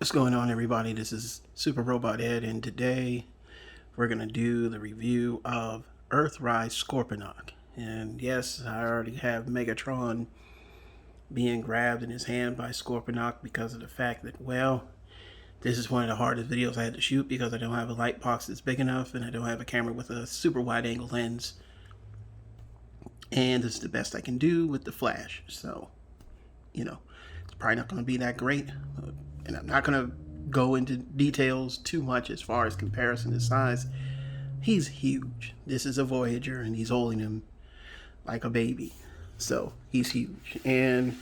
What's going on, everybody? This is Super Robot Ed, and today we're going to do the review of Earthrise Scorponok. And yes, I already have Megatron being grabbed in his hand by Scorponok because of the fact that, well, this is one of the hardest videos I had to shoot because I don't have a light box that's big enough and I don't have a camera with a super wide angle lens. And this is the best I can do with the flash. So, it's probably not going to be that great. And I'm not going to go into details too much as far as comparison to size. He's huge. This is a Voyager, and he's holding him like a baby. So, he's huge. And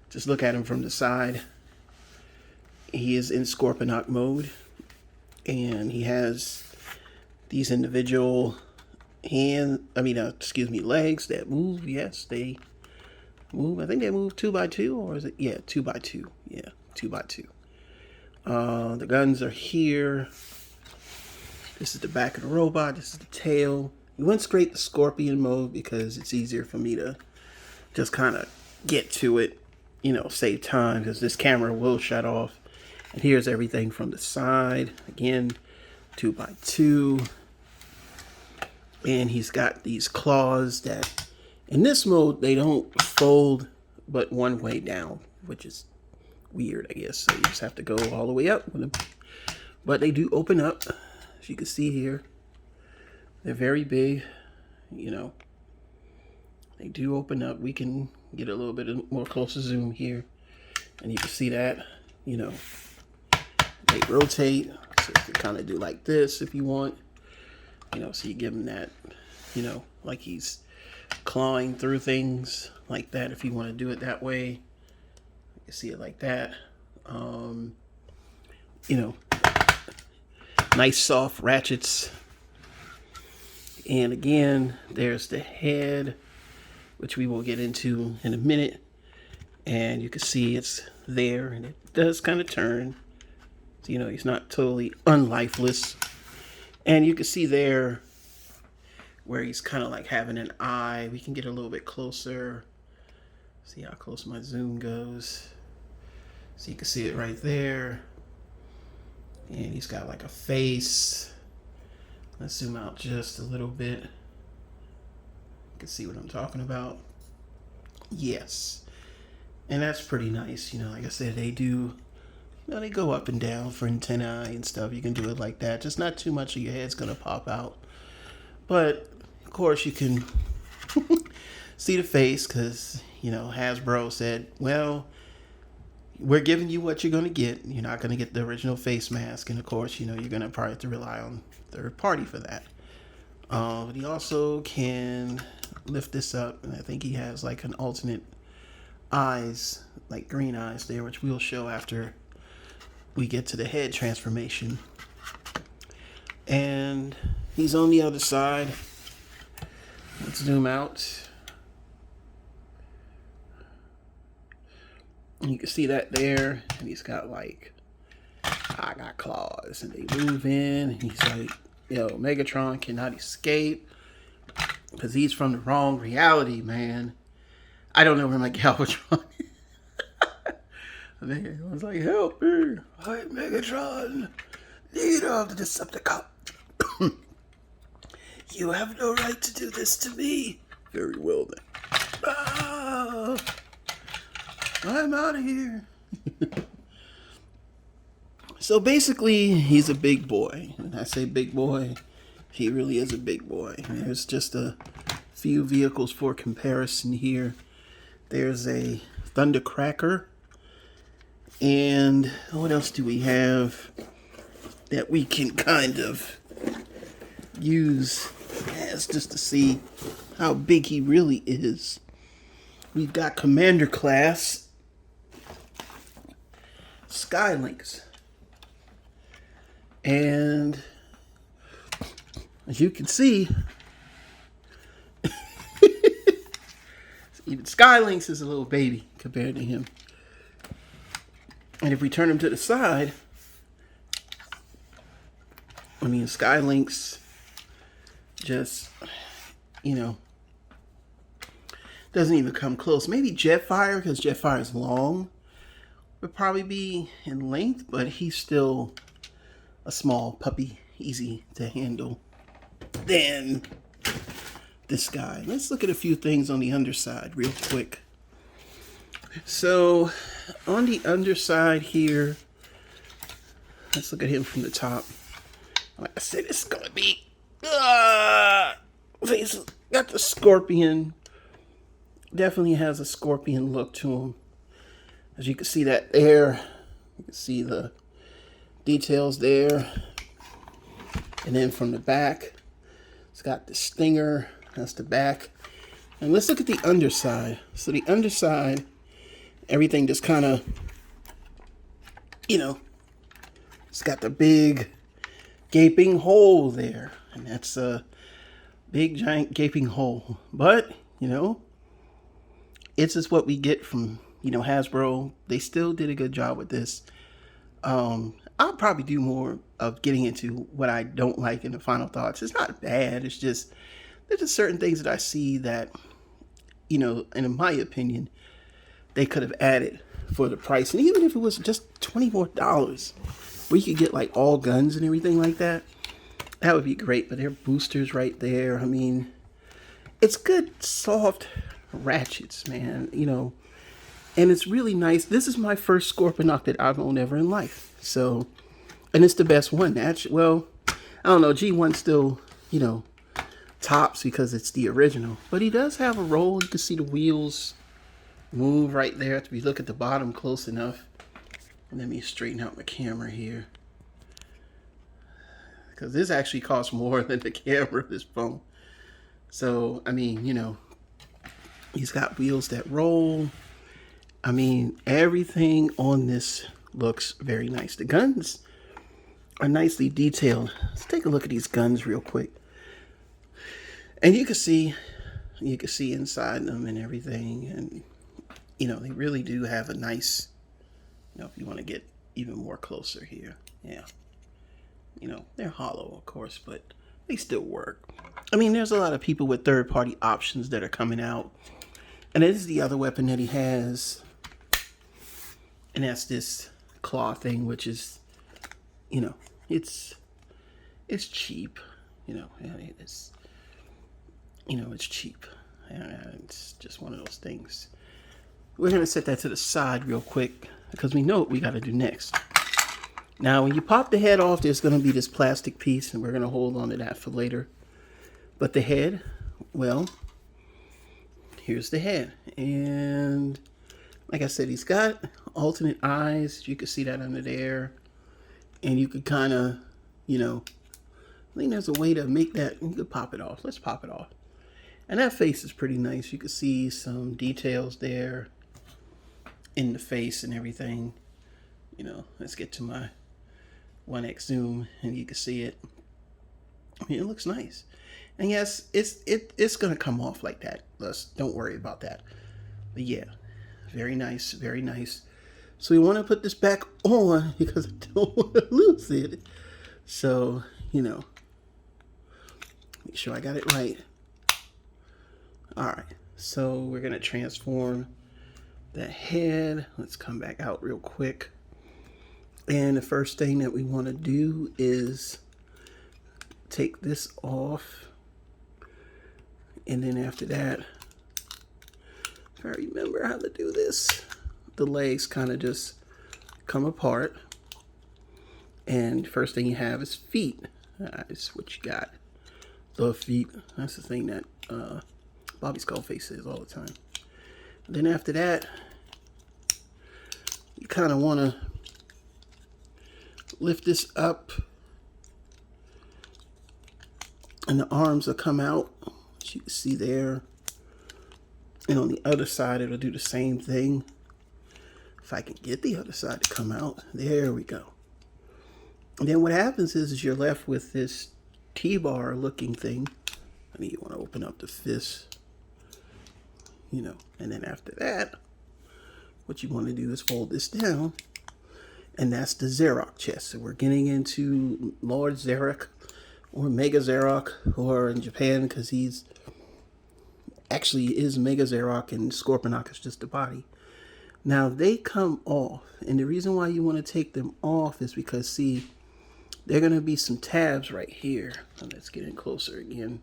just look at him from the side. He is in Scorponok mode. And he has these individual legs that move. Yes, they move. I think they move 2x2, or is it? Yeah, 2x2. Yeah, 2x2. The guns are here. This is the back of the robot. This is the tail. We went straight to Scorpion mode because it's easier for me to just kind of get to it, save time, because this camera will shut off. And here's everything from the side. Again, 2x2. And he's got these claws that, in this mode, they don't fold but one way down, which is weird, I guess. So you just have to go all the way up with them. But they do open up, as you can see here. They're very big, They do open up. We can get a little bit more closer zoom here. And you can see that, they rotate. So you can kind of do like this if you want. So you give him that, like he's clawing through things like that if you want to do it that way. You can see it like that. Nice soft ratchets. And again, there's the head, which we will get into in a minute. And you can see it's there, and it does kind of turn. So, he's not totally unlifeless. And you can see there where he's kind of like having an eye. We can get a little bit closer. See how close my zoom goes. So you can see it right there. And he's got like a face. Let's zoom out just a little bit. You can see what I'm talking about. Yes. And that's pretty nice. Like I said, they do... they go up and down for antennae and stuff. You can do it like that. Just not too much of your head's going to pop out. But, of course, you can see the face because, Hasbro said, well, we're giving you what you're going to get. You're not going to get the original face mask. And, of course, you're going to probably have to rely on third party for that. But he also can lift this up. And I think he has, like, an alternate eyes, like green eyes there, which we'll show after we get to the head transformation. And he's on the other side. Let's zoom out. And you can see that there. And he's got like, I got claws. And they move in. And he's like, Megatron cannot escape. Because he's from the wrong reality, man. I don't know where my Galvatron is. I was like, help me. I'm Megatron, leader of the Decepticons. You have no right to do this to me. Very well then. I'm out of here. So basically, he's a big boy. When I say big boy, he really is a big boy. There's just a few vehicles for comparison here. There's a Thundercracker. And what else do we have that we can kind of use as just to see how big he really is? We've got Commander Class Skylinks. And as you can see, even Skylinks is a little baby compared to him. And if we turn him to the side, Skylinks just, doesn't even come close. Maybe Jetfire, because Jetfire is long. would probably be in length, but he's still a small puppy, easy to handle than this guy. Let's look at a few things on the underside real quick. So on the underside here, let's look at him from the top. Like I said, it's gonna be he's got the scorpion. Definitely has a scorpion look to him. As you can see that there, you can see the details there. And then from the back, it's got the stinger. That's the back. And let's look at the underside. So the underside, everything just kind of, you know, it's got the big gaping hole there. And that's a big giant gaping hole. But, you know, it's just what we get from, you know, Hasbro. They still did a good job with this. I'll probably do more of getting into what I don't like in the final thoughts. It's not bad. It's just, there's just certain things that I see that, you know, and in my opinion, they could have added for the price. And even if it was just $20 more, where you could get like all guns and everything like that, that would be great. But there are boosters right there. I mean, it's good, soft ratchets, man, you know. And it's really nice. This is my first Scorponok that I've owned ever in life. So, and it's the best one. Actually, well, I don't know. G1 still, you know, tops because it's the original. But he does have a roll. You can see the wheels move right there. If you look at the bottom close enough. Let me straighten out my camera here. Because this actually costs more than the camera of this phone. So, I mean, you know, he's got wheels that roll. I mean, everything on this looks very nice. The guns are nicely detailed. Let's take a look at these guns real quick. And you can see inside them and everything. And, you know, they really do have a nice, you know, if you want to get even more closer here. Yeah. You know, they're hollow, of course, but they still work. I mean, there's a lot of people with third-party options that are coming out. And this is the other weapon that he has. And that's this claw thing, which is, you know, it's cheap. You know, it's, you know, it's cheap. It's just one of those things. We're going to set that to the side real quick because we know what we got to do next. Now, when you pop the head off, there's going to be this plastic piece, and we're going to hold on to that for later. But the head, well, here's the head. And like I said, he's got alternate eyes. You can see that under there. And you could kind of, you know, I think there's a way to make that. You could pop it off. Let's pop it off. And that face is pretty nice. You can see some details there in the face and everything. You know, let's get to my 1x zoom and you can see it. I mean, it looks nice. And yes, it's going to come off like that. Don't worry about that. But yeah, very nice, very nice. So we want to put this back on because I don't want to lose it. So, you know, make sure I got it right. All right, so we're going to transform the head. Let's come back out real quick. And the first thing that we want to do is take this off. And then after that, if I remember how to do this, the legs kind of just come apart. And first thing you have is feet. That's what you got. The feet. That's the thing that Bobby Skullface says all the time. And then after that, you kind of want to lift this up. And the arms will come out, as you can see there. And on the other side, it'll do the same thing. If I can get the other side to come out. There we go. And then what happens is you're left with this T-bar looking thing. I mean, you want to open up the fist. You know, and then after that, what you want to do is fold this down. And that's the Xerox chest. So we're getting into Lord Xerox or Mega Xerox, or in Japan, because he's actually is Mega Xerox and Scorponok is just the body. Now they come off, and the reason why you want to take them off is because, see, there are going to be some tabs right here. Let's get in closer again.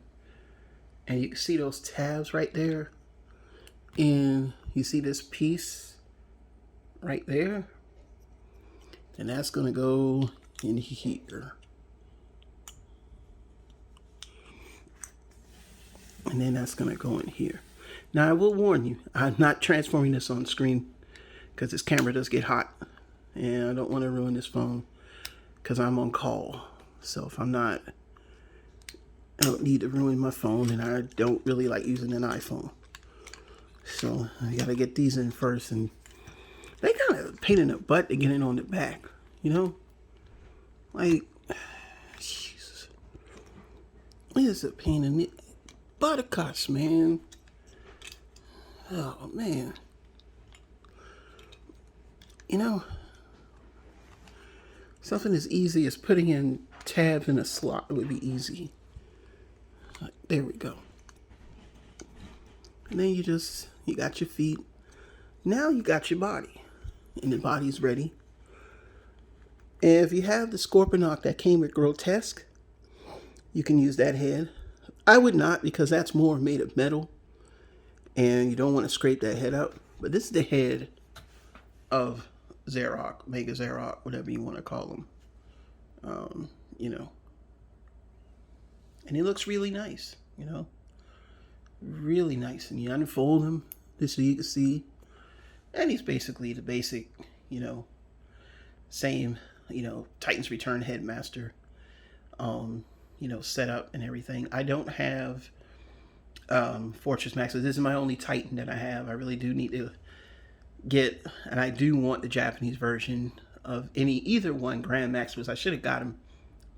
And you can see those tabs right there. And you see this piece right there? And that's going to go in here. And then that's going to go in here. Now, I will warn you, I'm not transforming this on screen because this camera does get hot. And I don't want to ruin this phone because I'm on call. So if I'm not, I don't need to ruin my phone, and I don't really like using an iPhone. So I got to get these in first. And they kind of pain in the butt to get in on the back, you know? Like, Jesus. It is a pain in the buttercups, man. Oh, man. You know, something as easy as putting in tabs in a slot would be easy. There we go. And then you got your feet. Now you got your body. And the body's ready. And if you have the Scorponok that came with Grotesque, you can use that head. I would not, because that's more made of metal. And you don't want to scrape that head up. But this is the head of Xerox, Mega Xerox, whatever you want to call them. You know. And it looks really nice, you know. Really nice. And you unfold him just so you can see. And he's basically the basic, you know, same, you know, Titan's Return Headmaster, you know, setup and everything. I don't have Fortress Max. This is my only Titan that I have. I really do need to get, and I do want the Japanese version of either one. Grand Max was, I should have got him,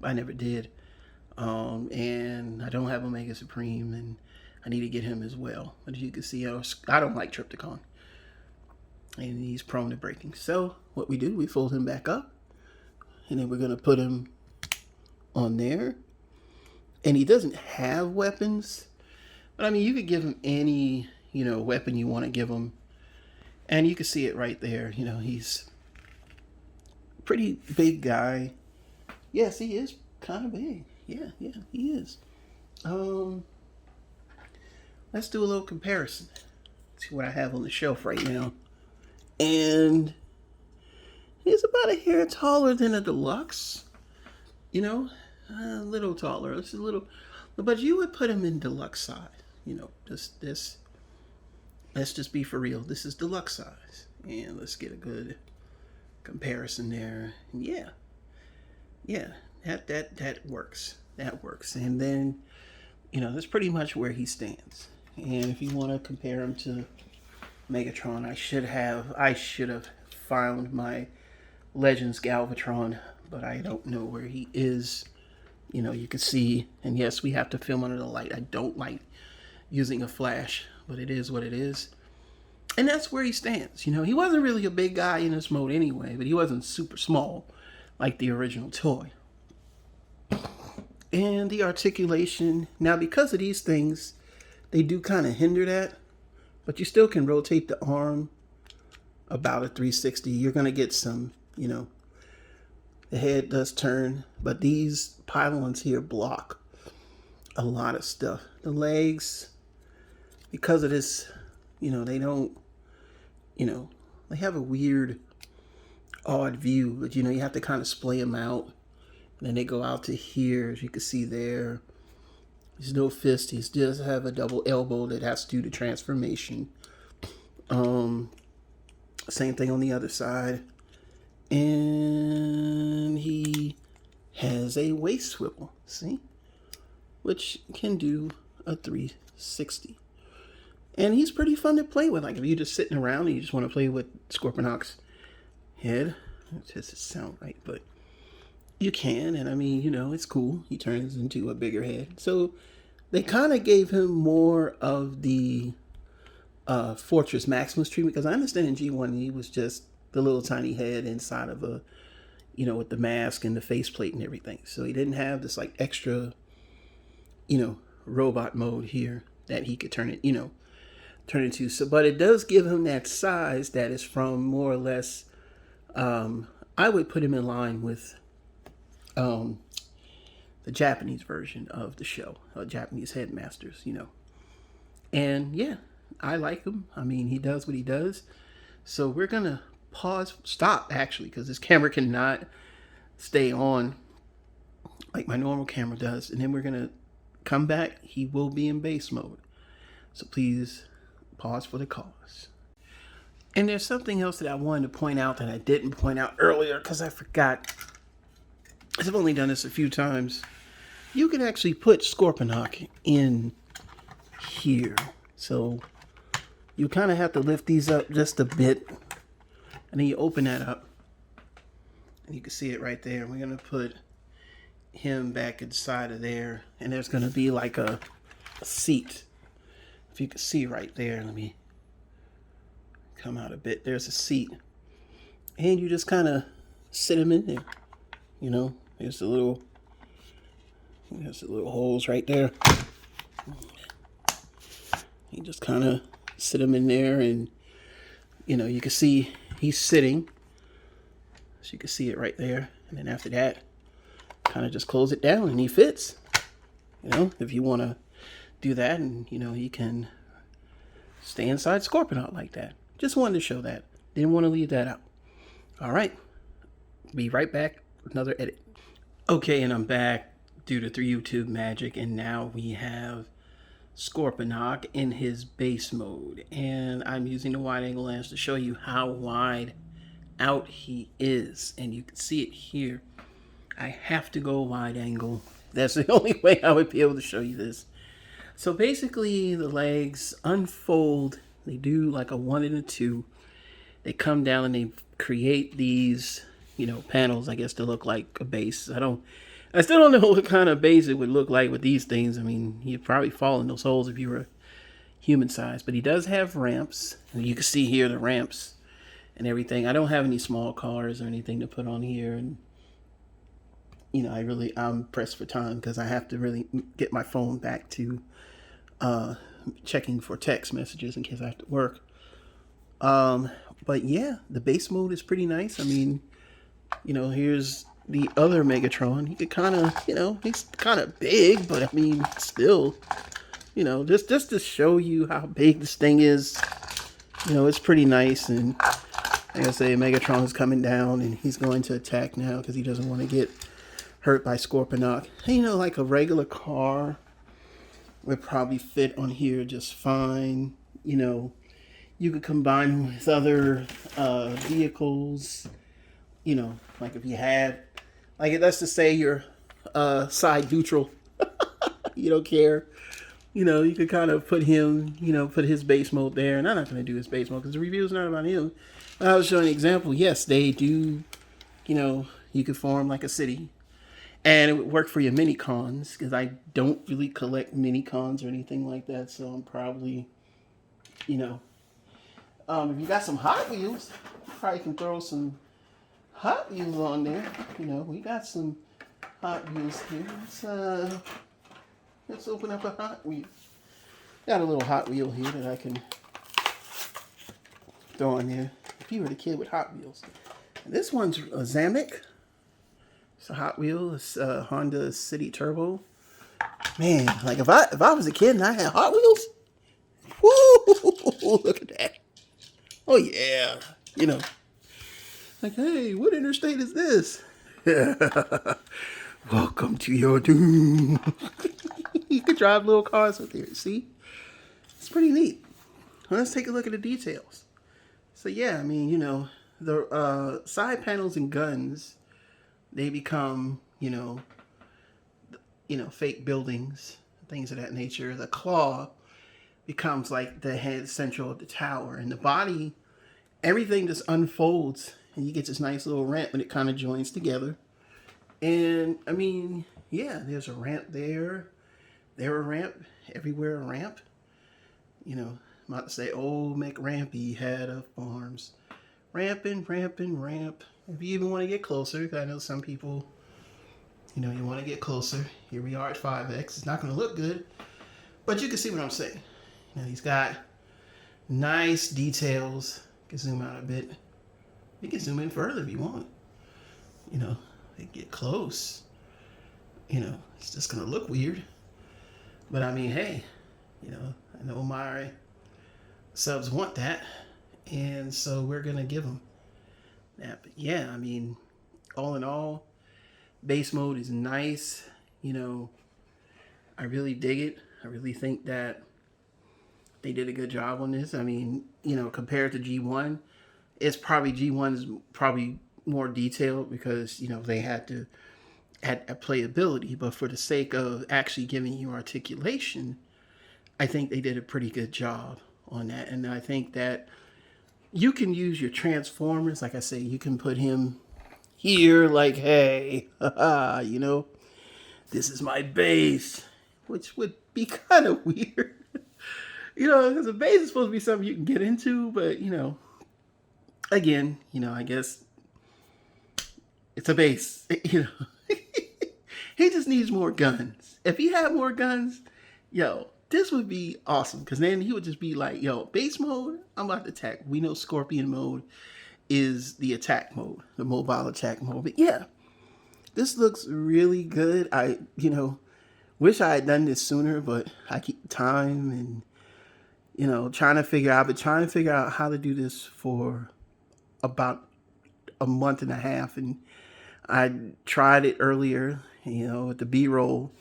but I never did. And I don't have Omega Supreme, and I need to get him as well. But as you can see, I don't like Trypticon, and he's prone to breaking. So what we do, we fold him back up, and then we're going to put him on there. And he doesn't have weapons, but I mean, you could give him any, you know, weapon you want to give him. And you can see it right there. You know, he's a pretty big guy. Yes, he is kind of big. Yeah, he is. Let's do a little comparison. See what I have on the shelf right now. And he's about a hair taller than a deluxe. You know, a little taller. It's a little, but you would put him in deluxe size. You know, this. Let's just be for real. This is deluxe size, and let's get a good comparison there. And yeah, that works. That works. And then, you know, that's pretty much where he stands. And if you want to compare him to Megatron, I should have found my Legends Galvatron, but I don't know where he is. You know, you can see, and yes, we have to film under the light. I don't like using a flash, but it is what it is. And that's where he stands. You know, he wasn't really a big guy in this mode anyway, but he wasn't super small like the original toy. And the articulation, now because of these things, they do kind of hinder that, but you still can rotate the arm about a 360. You're going to get some, you know, the head does turn, but these pylons here block a lot of stuff. The legs, because of this, you know, they don't, you know, they have a weird, odd view, but you know, you have to kind of splay them out. And then they go out to here, as you can see there. There's no fist. He does have a double elbow that has to do the transformation. Same thing on the other side. And he has a waist swivel, see? Which can do a 360. And he's pretty fun to play with. Like if you're just sitting around and you just want to play with Scorponok's head. It doesn't sound right, but you can. And I mean, you know, it's cool. He turns into a bigger head. So they kind of gave him more of the Fortress Maximus treatment, because I understand in G1 he was just the little tiny head inside of a, you know, with the mask and the faceplate and everything. So he didn't have this like extra, you know, robot mode here that he could turn it, you know, turn into. So, but it does give him that size that is from more or less. I would put him in line with the Japanese version of the show, Japanese Headmasters, you know. And yeah, I like him. I mean, he does what he does. So we're gonna stop actually, because this camera cannot stay on like my normal camera does. And then we're gonna come back. He will be in base mode. So please pause for the cause. And there's something else that I wanted to point out that I didn't point out earlier because I forgot. I've only done this a few times. You can actually put Scorponok in here. So you kind of have to lift these up just a bit. And then you open that up. And you can see it right there. We're going to put him back inside of there. And there's going to be like a seat. If you can see right there, let me come out a bit. There's a seat. And you just kind of sit him in there. You know, there's the little holes right there. You just kind of sit him in there, and you know, you can see he's sitting. So you can see it right there. And then after that, kind of just close it down and he fits. You know, if you want to do that, and you know, he can stay inside Scorponok like that. Just wanted to show that. Didn't want to leave that out. All right. Be right back. Another edit. Okay, and I'm back due to YouTube magic, and now we have Scorponok in his base mode. And I'm using the wide angle lens to show you how wide out he is. And you can see it here. I have to go wide angle. That's the only way I would be able to show you this. So basically the legs unfold. They do like a 1 and a 2. They come down and they create these, you know, panels, I guess, to look like a base. I still don't know what kind of base it would look like with these things. I mean, you'd probably fall in those holes if you were human size. But he does have ramps. And you can see here the ramps and everything. I don't have any small cars or anything to put on here. And, you know, I'm pressed for time because I have to really get my phone back to checking for text messages in case I have to work. But yeah, the base mode is pretty nice. I mean, you know, here's the other Megatron. He could kind of, you know, he's kind of big, but I mean, still, you know, just to show you how big this thing is, you know, it's pretty nice. And like I say, Megatron is coming down and he's going to attack now because he doesn't want to get hurt by Scorponok. And, you know, like a regular car would probably fit on here just fine. You know, you could combine with other vehicles, you know, like if you had, like let's just say you're side neutral, you don't care, you know, you could kind of put him, you know, put his base mode there. And I'm not going to do his base mode because the review is not about him. But I was showing an example. Yes, they do, you know, you could form like a city. And it would work for your mini cons because I don't really collect mini cons or anything like that. So I'm probably, you know, if you got some Hot Wheels, you probably can throw some Hot Wheels on there. You know, we got some Hot Wheels here. Let's open up a Hot Wheel. Got a little Hot Wheel here that I can throw on there. If you were the kid with Hot Wheels. And this one's a Zamek. It's a Hot Wheel. It's a Honda City Turbo. Man, like if I was a kid and I had Hot Wheels, woo! Look at that. Oh yeah, you know, like hey, what interstate is this? Welcome to your doom. You could drive little cars with here. See, it's pretty neat. Let's take a look at the details. So yeah, I mean, you know, the side panels and guns, they become, you know, fake buildings, things of that nature. The claw becomes like the head central of the tower, and the body, everything just unfolds, and you get this nice little ramp, and it kind of joins together. And I mean, yeah, there's a ramp there, a ramp, everywhere a ramp. You know, I'm about to say, old McRampy had a farms. Ramping, ramp. If you even want to get closer, because I know some people, you know, you want to get closer. Here we are at 5X. It's not going to look good, but you can see what I'm saying. You know, he's got Nice details. You can zoom out a bit. You can zoom in further if you want. You know, they get close. You know, it's just gonna look weird. But I mean, hey, you know, I know my subs want that, and so we're gonna give them that. But yeah, I mean, all in all, base mode is nice. You know, I really dig it. I really think that they did a good job on this. I mean, you know, compared to G1, G1 is probably more detailed because, you know, they had to add playability, but for the sake of actually giving you articulation, I think they did a pretty good job on that. And I think that you can use your transformers, like I say, you can put him here like, hey, you know, this is my base, which would be kind of weird. You know, because a base is supposed to be something you can get into, but, you know, again, you know, I guess it's a base. You know, he just needs more guns. If he had more guns, yo, this would be awesome. Because then he would just be like, yo, base mode, I'm about to attack. We know Scorpion mode is the attack mode, the mobile attack mode. But yeah, this looks really good. I, you know, wish I had done this sooner, but I keep time and, you know, I've been trying to figure out how to do this for about a month and a half. And I tried it earlier, you know, with the B-roll,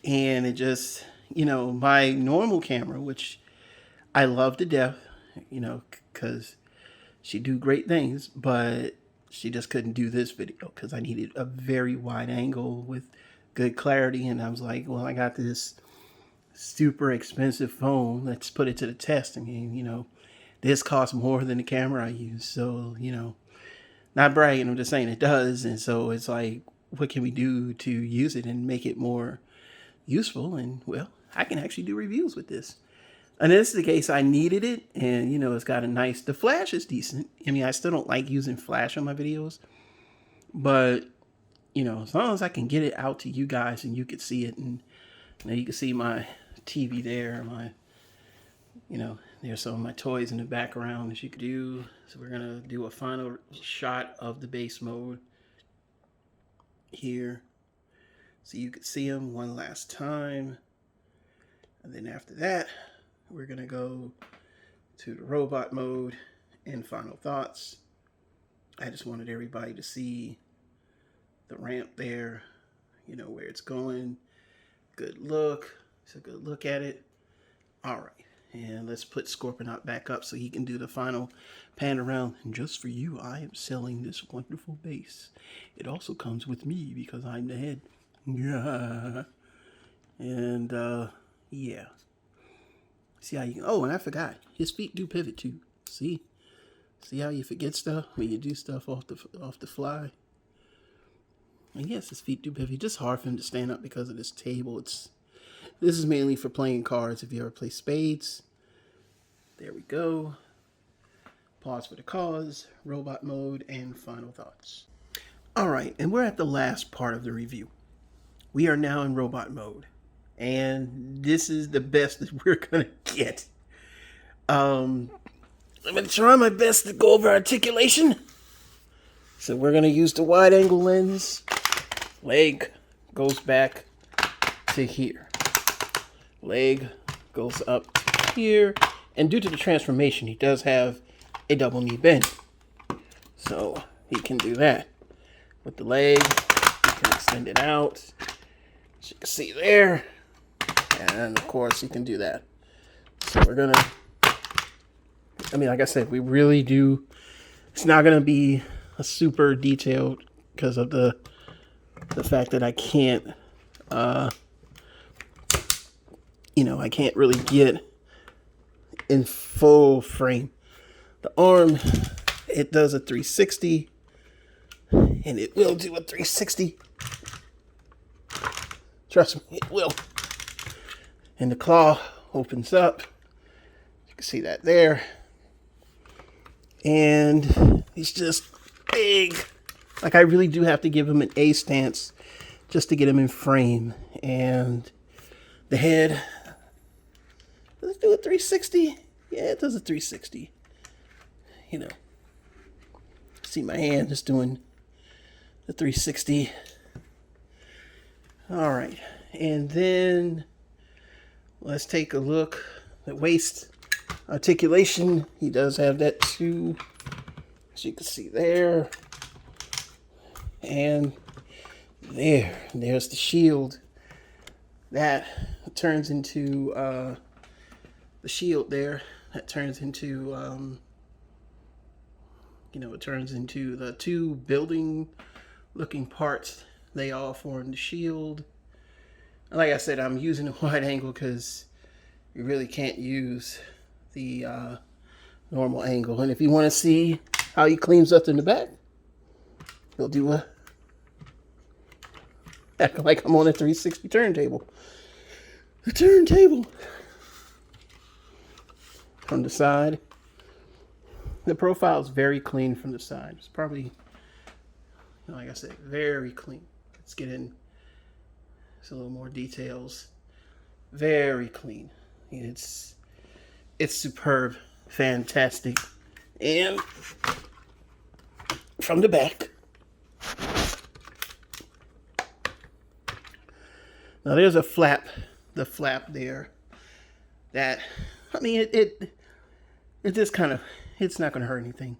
and it just, you know, my normal camera, which I love to death, you know, because she do great things, but she just couldn't do this video because I needed a very wide angle with good clarity. And I was like, well, I got this super expensive phone. Let's put it to the test. I mean, you know, this costs more than the camera I use. So, you know, not bragging, I'm just saying it does. And so it's like, what can we do to use it and make it more useful? And well, I can actually do reviews with this. And this is the case, I needed it. And, you know, it's got a nice, the flash is decent. I mean, I still don't like using flash on my videos, but, you know, as long as I can get it out to you guys and you could see it, and you know, you can see my TV there, my, you know, there's some of my toys in the background as you could do. So we're going to do a final shot of the base mode here, so you could see them one last time. And then after that, we're going to go to the robot mode and final thoughts. I just wanted everybody to see the ramp there, you know, where it's going. Good look. It's a good look at it. All right. And let's put Scorponok back up so he can do the final pan around. And just for you, I am selling this wonderful base. It also comes with me because I'm the head. Yeah. And, yeah. See how you can, oh, and I forgot. His feet do pivot too. See how you forget stuff when you do stuff off the fly? And yes, his feet do pivot. It's just hard for him to stand up because of this table. This is mainly for playing cards if you ever play spades. There we go. Pause for the cause, robot mode, and final thoughts. All right, and we're at the last part of the review. We are now in robot mode, and this is the best that we're gonna get. I'm gonna try my best to go over articulation. So we're gonna use the wide angle lens. Leg goes back to here. Leg goes up here, and due to the transformation, he does have a double knee bend, so he can do that. With the leg, he can extend it out, as you can see there, and of course, he can do that. So we're gonna, I mean, like I said, we really do, it's not gonna be a super detailed because of the fact that I can't, you know, I can't really get in full frame. The arm, it does a 360, and it will do a 360. Trust me, it will. And the claw opens up. You can see that there. And he's just big. Like, I really do have to give him an A stance just to get him in frame. And the head, let's do a 360. Yeah, it does a 360. You know, see my hand just doing the 360. All right, and then let's take a look at waist articulation. He does have that too, as you can see there. And there's the shield. That turns into the shield there. That turns into, it turns into the two building looking parts. They all form the shield. Like I said, I'm using a wide angle because you really can't use the normal angle. And if you want to see how he cleans up in the back, he'll do a act like I'm on a 360 turntable. The turntable from the side. The profile is very clean from the side. It's probably, like I said, very clean. Let's get in a little more details. Very clean. It's superb, fantastic. And from the back, now there's a flap, the flap there. That, I mean, it just kind of, it's not going to hurt anything.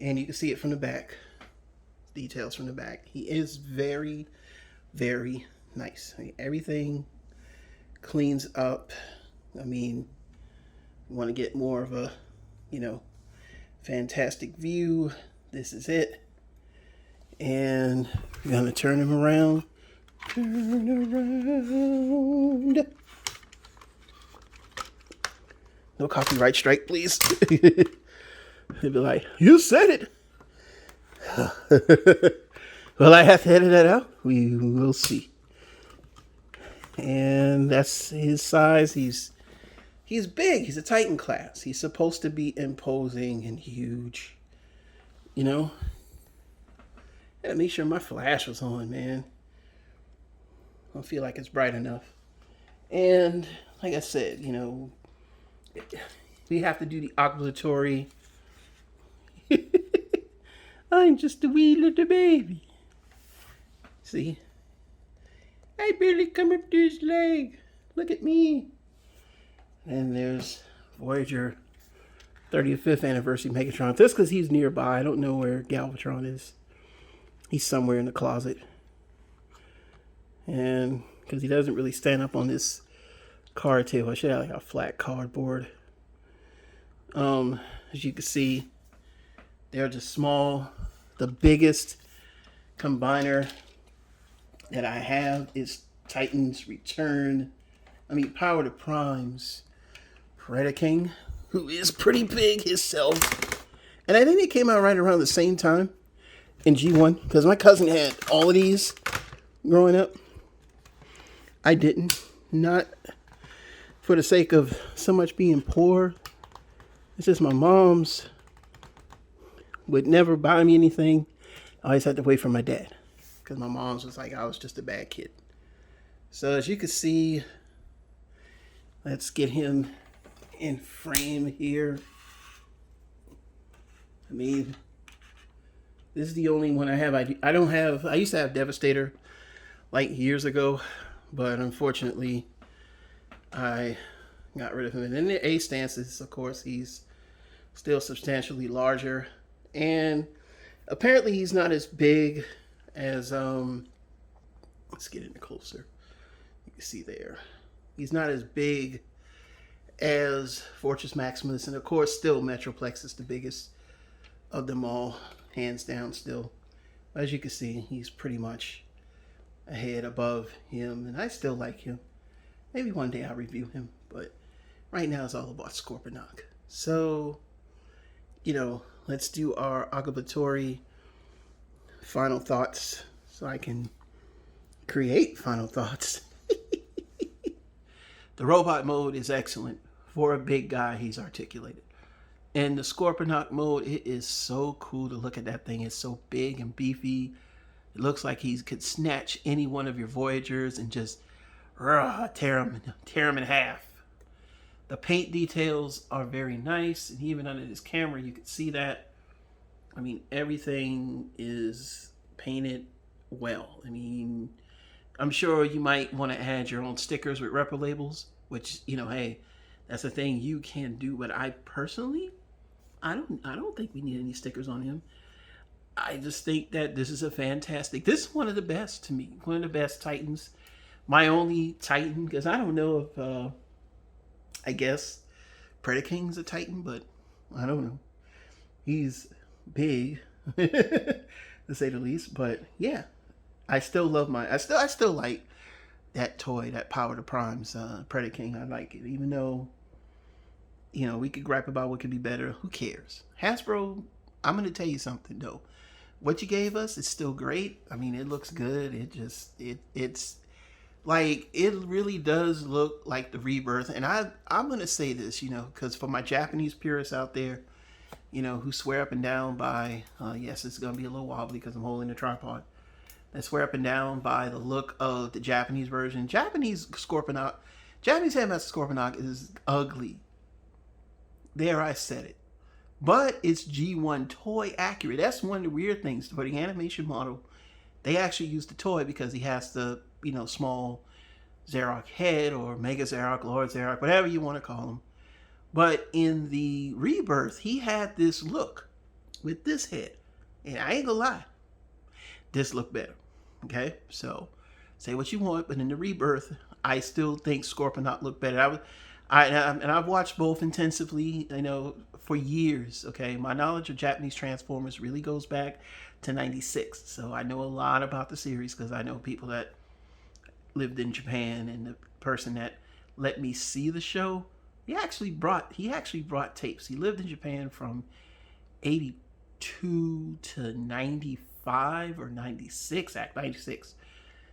And you can see it from the back. Details from the back. He is very, very nice. I mean, everything cleans up. I mean, you want to get more of a, fantastic view. This is it. And we're going to turn him around. Turn around. No copyright strike, please. They'll be like, you said it. Well, I have to edit that out. We will see. And that's his size. He's big. He's a Titan class. He's supposed to be imposing and huge. Gotta make sure my flash was on, man. I don't feel like it's bright enough. And like I said, we have to do the obligatory. I'm just a wee little baby. See? I barely come up to his leg. Look at me. And there's Voyager 35th anniversary Megatron. Just because he's nearby. I don't know where Galvatron is. He's somewhere in the closet. And because he doesn't really stand up on this card table. I should have like a flat cardboard. As you can see, they're just small. The biggest combiner that I have is Titan's Return. Power to Prime's Predaking, who is pretty big himself. And I think they came out right around the same time in G1, because my cousin had all of these growing up. I didn't. Not for the sake of so much being poor. It's just my mom's would never buy me anything. I always had to wait for my dad, because my mom's was like I was just a bad kid. So as you can see, let's get him in frame here. This is the only one I have. I used to have Devastator like years ago, but unfortunately I got rid of him. And in the A stances, of course, he's still substantially larger. And apparently he's not as big as, let's get in closer. You can see there. He's not as big as Fortress Maximus. And of course, still Metroplex is the biggest of them all, hands down still. As you can see, he's pretty much a head above him. And I still like him. Maybe one day I'll review him. But right now it's all about Scorponok. So, let's do our obligatory final thoughts so I can create final thoughts. The robot mode is excellent. For a big guy, he's articulated. And the Scorponok mode, it is so cool to look at that thing. It's so big and beefy. It looks like he could snatch any one of your Voyagers and just tear him in half. The paint details are very nice, and even under this camera, you can see that. I mean, everything is painted well. I mean, I'm sure you might want to add your own stickers with repro labels, which, you know, hey, that's a thing you can do. But I personally, I don't think we need any stickers on him. I just think that this is this is one of the best to me, one of the best Titans. My only Titan, because I don't know if, I guess Predaking's a Titan, but I don't know. He's big, to say the least. But yeah, I still love I still like that toy, that Power to Prime's Predaking. I like it, even though, you know, we could gripe about what could be better. Who cares? Hasbro, I'm gonna tell you something though. What you gave us is still great. I mean, it looks good. It's like, it really does look like the Rebirth. And I'm gonna say this, you know, because for my Japanese purists out there, you know, who swear up and down by, yes, it's gonna be a little wobbly because I'm holding the tripod. I swear up and down by the look of the Japanese version. Japanese Scorponok, Japanese Headmaster Scorponok is ugly. There, I said it. But it's G1 toy accurate. That's one of the weird things. For the animation model, they actually use the toy because he has the, you know, small Xerox head, or Mega Xerox, Lord Xerox, whatever you want to call him. But in the Rebirth, he had this look with this head. And I ain't gonna lie, this looked better. Okay? So, say what you want, but in the Rebirth, I still think Scorponok looked better. I've watched both intensively, you know, for years. Okay, my knowledge of Japanese Transformers really goes back to '96, so I know a lot about the series because I know people that lived in Japan, and the person that let me see the show, he actually brought tapes. He lived in Japan from '82 to '95 or '96, 96.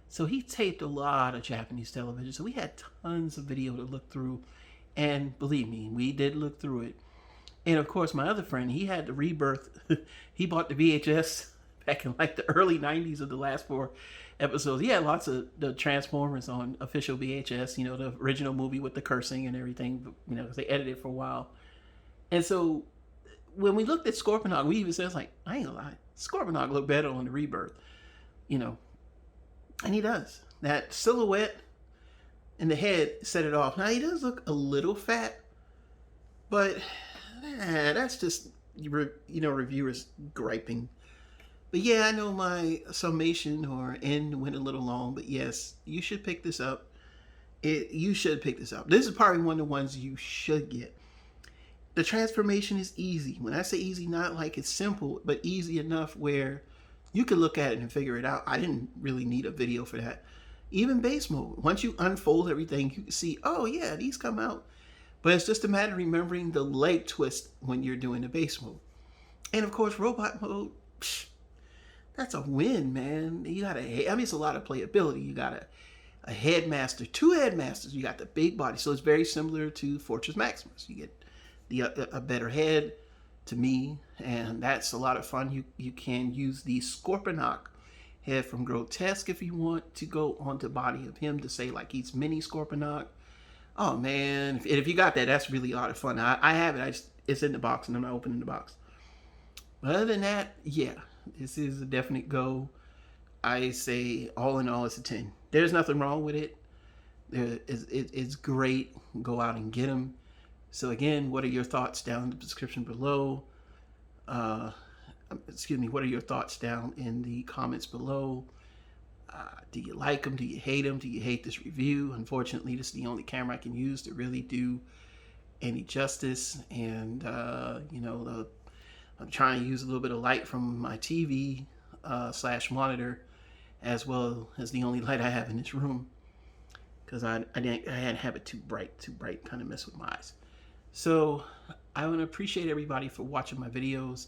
So he taped a lot of Japanese television. So we had tons of video to look through. And believe me, we did look through it. And of course, my other friend, he had the Rebirth. He bought the VHS back in like the early 90s of the last 4 episodes. He had lots of the Transformers on official VHS, you know, the original movie with the cursing and everything, you know, because they edited it for a while. And so when we looked at Scorponok, we even said, like, I ain't gonna lie, Scorponok looked better on the Rebirth, you know. And he does. That silhouette and the head set it off. Now, he does look a little fat, but that's just, you know, reviewers griping. But yeah, I know my summation or end went a little long, but yes, you should pick this up. You should pick this up. This is probably one of the ones you should get. The transformation is easy. When I say easy, not like it's simple, but easy enough where you can look at it and figure it out. I didn't really need a video for that. Even base mode, once you unfold everything, you can see, oh yeah, these come out. But it's just a matter of remembering the leg twist when you're doing the base mode. And of course, robot mode, that's a win, man. You got it's a lot of playability. You got a headmaster, 2 headmasters. You got the big body. So it's very similar to Fortress Maximus. You get a better head, to me, and that's a lot of fun. You can use the Scorponok head from Grotesque if you want to go onto body of him to say like he's mini Scorponok. Oh man, if you got that, that's really a lot of fun. I have it. It's in the box, and I'm not opening the box. But other than that, yeah, this is a definite go. I say all in all, it's a 10. There's nothing wrong with it. It's great. Go out and get them. So again, what are your thoughts down in the description below? What are your thoughts down in the comments below? Do you like them? Do you hate them? Do you hate this review? Unfortunately, this is the only camera I can use to really do any justice. And, you know, I'm trying to use a little bit of light from my TV / monitor, as well as the only light I have in this room. Because I hadn't have it too bright, kind of mess with my eyes. So I want to appreciate everybody for watching my videos.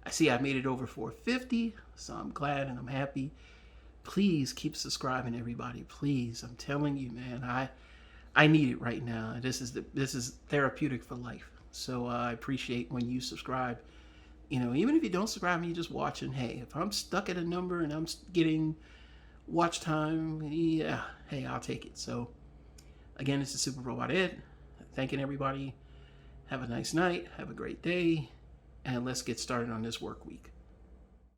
I see I made it over 450, so I'm glad and I'm happy. Please keep subscribing, everybody. Please, I'm telling you, man, I need it right now. This is therapeutic for life. So I appreciate when you subscribe. You know, even if you don't subscribe and you're just watching, hey, if I'm stuck at a number and I'm getting watch time, yeah, hey, I'll take it. So again, this is Super Robot Ed. thanking everybody. Have a nice night. Have a great day. And let's get started on this work week.